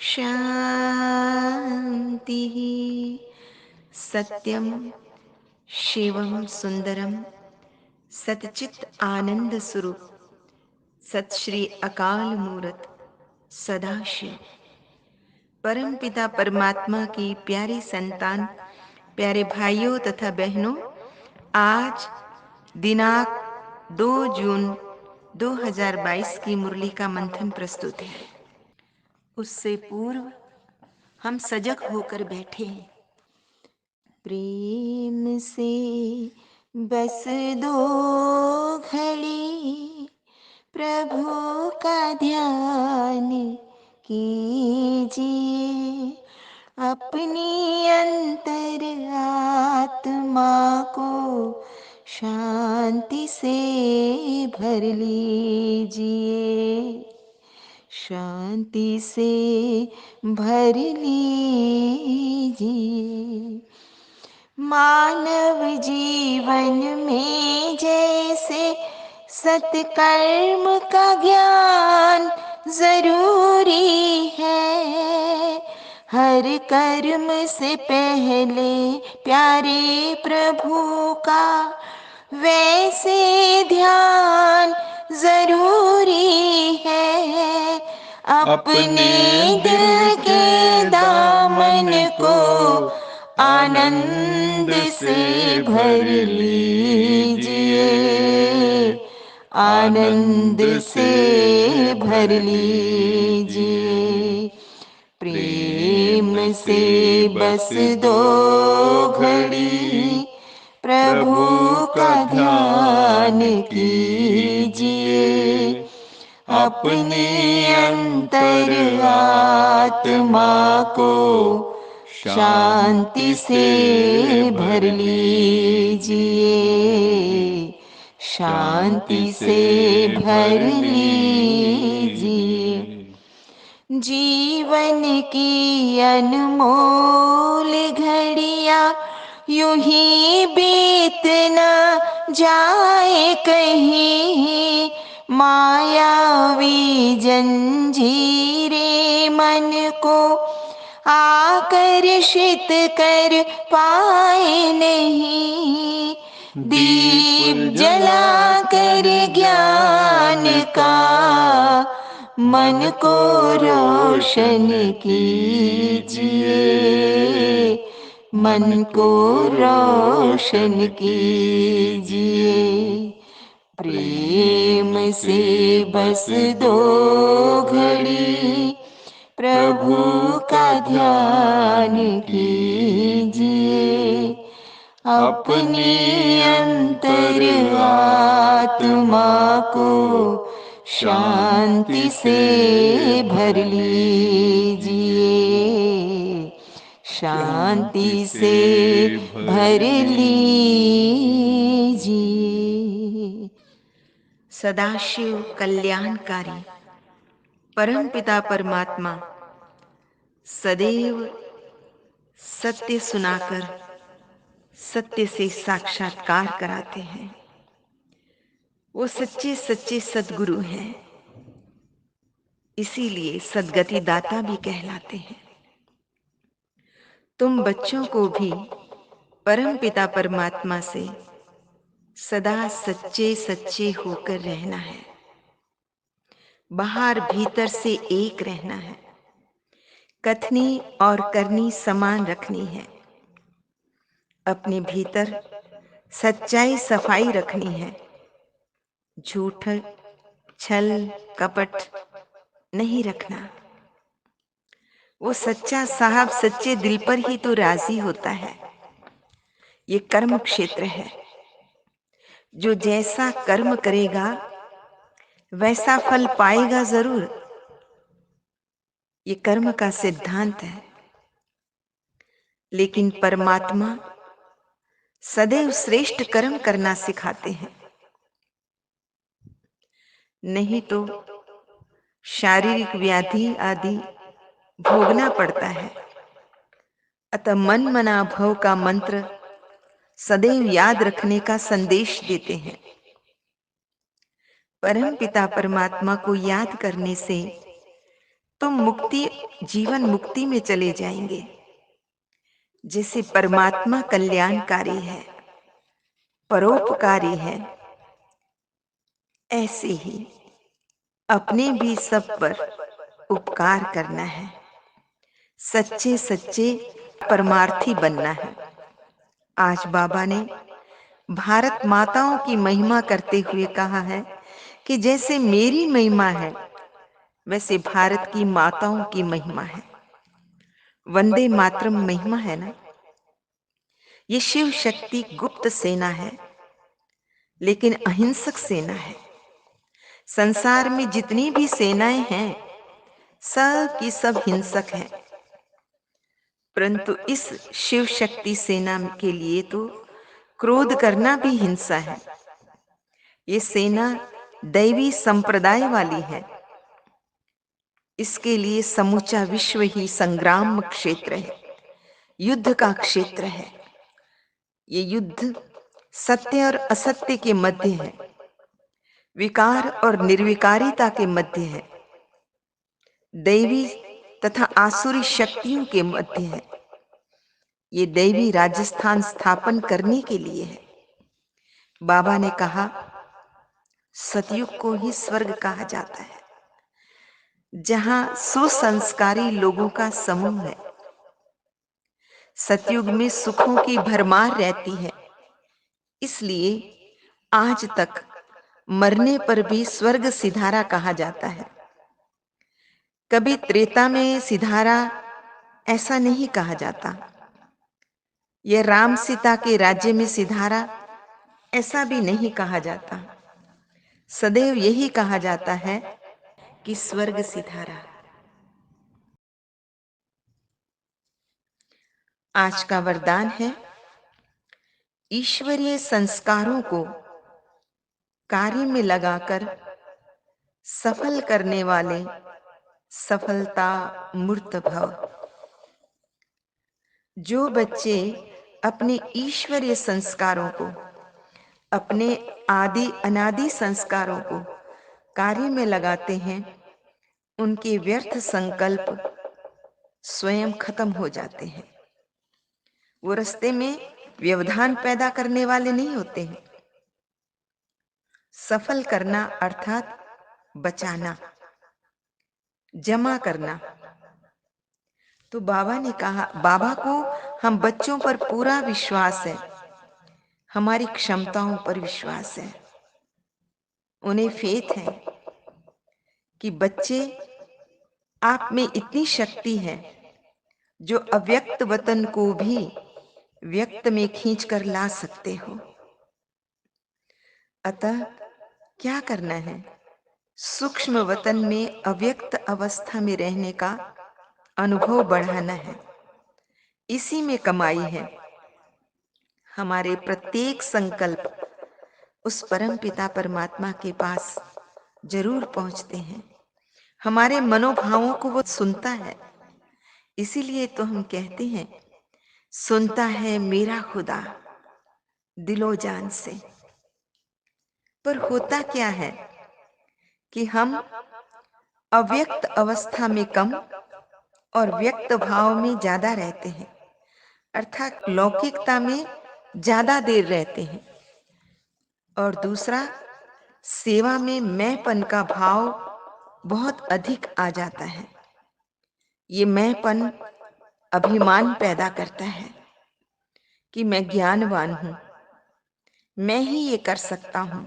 शान्तिः। सत्यं शिवं सुंदरम सतचित आनंद स्वरूप सत श्री अकाल मूरत सदाशिव परम पिता परमात्मा की प्यारी संतान, प्यारे भाइयों तथा बहनों, आज दिनांक 2 जून 2022 की मुरली का मंथन प्रस्तुत है। उससे पूर्व हम सजग होकर बैठे हैं। प्रेम से बस दो घड़ी प्रभु का ध्यान कीजिए, अपनी अंतर आत्मा को शांति से भर लीजिए, शांति से भर लीजिए। मानव जीवन में जैसे सत्कर्म का ज्ञान जरूरी है, हर कर्म से पहले प्यारे प्रभु का वैसे ध्यान जरूरी है। अपने दिल के दामन को आनंद से भर लीजिए, आनंद से भर लीजिए। प्रेम से बस दो घड़ी प्रभु का ध्यान कीजिए, अपने अंतर आत्मा को शांति से भर लीजिए, शांति से भर लीजिए। जीवन की अनमोल घड़ियां यूं ही बीत न जाए कहीं, मायावी जंजीरें मन को आकर्षित कर पाए नहीं। दीप जलाकर ज्ञान का मन को रोशन कीजिए, मन को रोशन कीजिए। प्रेम से बस दो घड़ी प्रभु का ध्यान कीजिए, अपनी अंतर आत्मा को शांति से भर लीजिए, शांति से भर लीजिए। सदाशिव कल्याणकारी परमपिता परमात्मा सदैव सत्य सुनाकर सत्य से साक्षात्कार कराते हैं। वो सच्चे सच्चे सद्गुरु हैं, इसीलिए सद्गति दाता भी कहलाते हैं। तुम बच्चों को भी परमपिता परमात्मा से सदा सच्चे सच्चे होकर रहना है, बाहर भीतर से एक रहना है, कथनी और करनी समान रखनी है, अपने भीतर सच्चाई सफाई रखनी है, झूठ छल कपट नहीं रखना। वो सच्चा साहब सच्चे दिल पर ही तो राजी होता है। ये कर्म क्षेत्र है, जो जैसा कर्म करेगा वैसा फल पाएगा जरूर। ये कर्म का सिद्धांत है, लेकिन परमात्मा सदैव श्रेष्ठ कर्म करना सिखाते हैं, नहीं तो शारीरिक व्याधि आदि भोगना पड़ता है। अतः मन मना भव का मंत्र सदैव याद रखने का संदेश देते हैं। परम पिता परमात्मा को याद करने से तो मुक्ति, जीवन मुक्ति में चले जाएंगे। जैसे परमात्मा कल्याणकारी है, परोपकारी है, ऐसे ही अपने भी सब पर उपकार करना है। सच्चे सच्चे परमार्थी बनना है। आज बाबा ने भारत माताओं की महिमा करते हुए कहा है कि जैसे मेरी महिमा है, वैसे भारत की माताओं की महिमा है। वंदे मातरम महिमा है ना। ये शिव शक्ति गुप्त सेना है, लेकिन अहिंसक सेना है। संसार में जितनी भी सेनाएं हैं, सब की सब हिंसक हैं। परंतु इस शिव शक्ति सेना के लिए तो क्रोध करना भी हिंसा है। ये सेना दैवी संप्रदाय वाली है। इसके लिए समूचा विश्व ही संग्राम क्षेत्र है, युद्ध का क्षेत्र है। ये युद्ध सत्य और असत्य के मध्य है, विकार और निर्विकारिता के मध्य है, दैवी तथा आसुरी शक्तियों के मध्य है। ये दैवी राजस्थान स्थापन करने के लिए है। बाबा ने कहा, सतयुग को ही स्वर्ग कहा जाता है, जहां सुसंस्कारी लोगों का समूह है। सतयुग में सुखों की भरमार रहती है, इसलिए आज तक मरने पर भी स्वर्ग सिधारा कहा जाता है। कभी त्रेता में सिधारा ऐसा नहीं कहा जाता। यह राम सीता के राज्य में सिधारा ऐसा भी नहीं कहा जाता। सदैव यही कहा जाता है कि स्वर्ग सिधारा। आज का वरदान है, ईश्वरीय संस्कारों को कार्य में लगाकर सफल करने वाले सफलता मूर्त भव। जो बच्चे अपने ईश्वरीय संस्कारों को, अपने आदि अनादि संस्कारों को कार्य में लगाते हैं, उनके व्यर्थ संकल्प स्वयं खत्म हो जाते हैं। वो रास्ते में व्यवधान पैदा करने वाले नहीं होते हैं। सफल करना अर्थात बचाना, जमा करना। तो बाबा ने कहा, बाबा को हम बच्चों पर पूरा विश्वास है, हमारी क्षमताओं पर विश्वास है। उन्हें फेथ है कि बच्चे, आप में इतनी शक्ति है जो अव्यक्त वतन को भी व्यक्त में खींच कर ला सकते हो। अतः क्या करना है? सूक्ष्म वतन में अव्यक्त अवस्था में रहने का अनुभव बढ़ाना है। इसी में कमाई है। हमारे प्रत्येक संकल्प उस परम पिता परमात्मा के पास जरूर पहुंचते हैं। हमारे मनोभावों को वो सुनता है। इसीलिए तो हम कहते हैं, सुनता है मेरा खुदा दिलो जान से। पर होता क्या है कि हम अव्यक्त अवस्था में कम और व्यक्त भाव में ज्यादा रहते हैं, अर्थात लौकिकता में ज्यादा देर रहते हैं। और दूसरा, सेवा में मैंपन का भाव बहुत अधिक आ जाता है। ये मैंपन अभिमान पैदा करता है कि मैं ज्ञानवान हूं, मैं ही ये कर सकता हूं।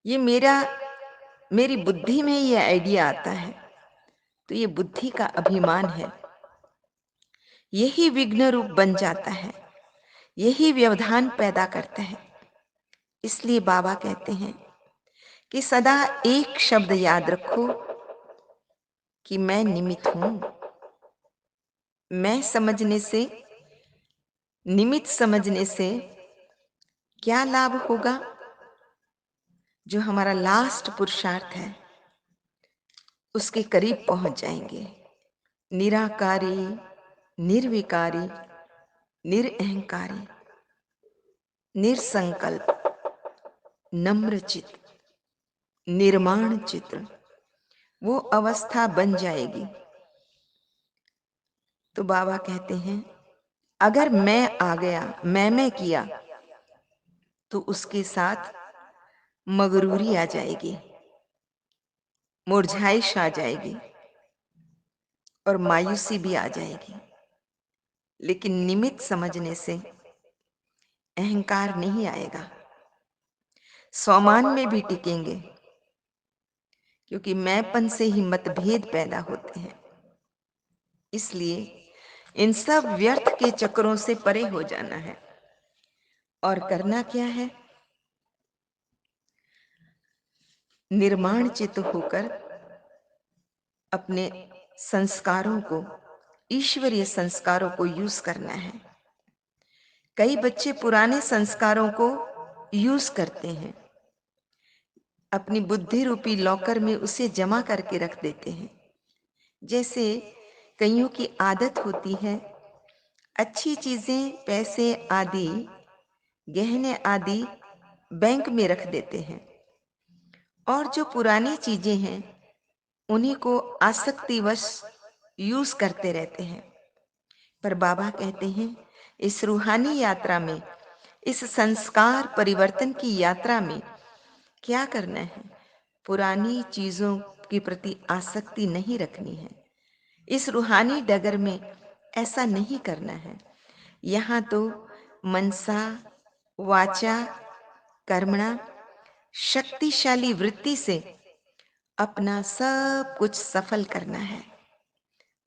ये मेरी बुद्धि में ये आइडिया आता है। तो ये बुद्धि का अभिमान है। यही विघ्न रूप बन जाता है, यही व्यवधान पैदा करता है। इसलिए बाबा कहते हैं कि सदा एक शब्द याद रखो कि मैं निमित्त हूं। मैं समझने से, निमित्त समझने से क्या लाभ होगा? जो हमारा लास्ट पुरुषार्थ है, उसके करीब पहुंच जाएंगे। निराकारी, निर्विकारी, निरअहंकारी, निरसंकल्प, नम्र चित्त, निर्माण चित्त, वो अवस्था बन जाएगी। तो बाबा कहते हैं, अगर मैं आ गया, मैं किया, तो उसके साथ मगरूरी आ जाएगी, मुरझाइश आ जाएगी और मायूसी भी आ जाएगी। लेकिन निमित्त समझने से अहंकार नहीं आएगा, स्वमान में भी टिकेंगे, क्योंकि मैंपन से ही मतभेद पैदा होते हैं। इसलिए इन सब व्यर्थ के चक्रों से परे हो जाना है। और करना क्या है? निर्माण चित्त होकर अपने संस्कारों को, ईश्वरीय संस्कारों को यूज करना है। कई बच्चे पुराने संस्कारों को यूज करते हैं, अपनी बुद्धि रूपी लॉकर में उसे जमा करके रख देते हैं। जैसे कईयों की आदत होती है, अच्छी चीजें, पैसे आदि, गहने आदि बैंक में रख देते हैं, और जो पुरानी चीजें हैं उन्हीं को आसक्तिवश यूज करते रहते हैं। पर बाबा कहते हैं, इस रूहानी यात्रा में, इस संस्कार परिवर्तन की यात्रा में क्या करना है? पुरानी चीजों के प्रति आसक्ति नहीं रखनी है। इस रूहानी डगर में ऐसा नहीं करना है। यहाँ तो मनसा वाचा कर्मणा शक्तिशाली वृत्ति से अपना सब कुछ सफल करना है।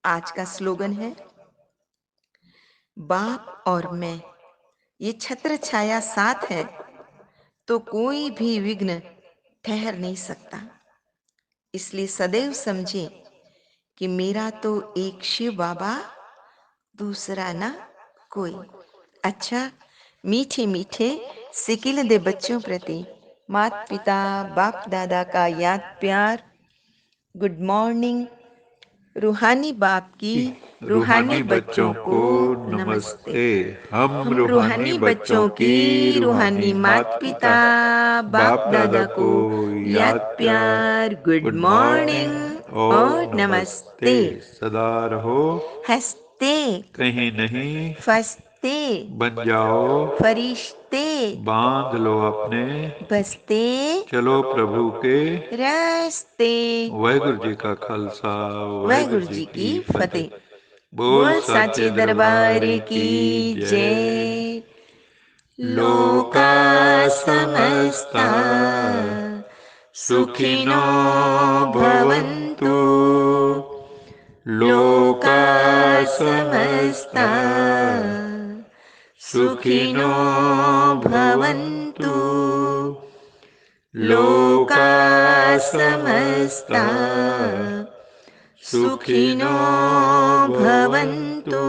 आज का स्लोगन है, बाप और मैं, ये छत्र छाया साथ है तो कोई भी विघ्न ठहर नहीं सकता। इसलिए सदैव समझें कि मेरा तो एक शिव बाबा, दूसरा ना कोई। अच्छा, मीठे मीठे सिकिल दे बच्चों प्रति माता पिता बाप दादा का याद प्यार। Good morning. रूहानी बाप की रूहानी बच्चों को नमस्ते। हम हम रूहानी रूहानी बच्चों बच्चों की की रूहानी रूहानी माता पिता बाप दादा को याद प्यार। गुड मॉर्निंग और नमस्ते। सदा रहो, हंसते कहीं नहीं फंसते बन जाओ, फरिश्ते बांध लो अपने, बसते चलो प्रभु के रास्ते। वाहिगुरु जी का खालसा, वाहिगुरु जी की फतेह। बोल बोल साचे दरबार की जय। लोका समस्ता सुखिनो भवन्तु। लोका समस्ता सुखिनो भवन्तु। लोका समस्ता सुखिनो भवन्तु।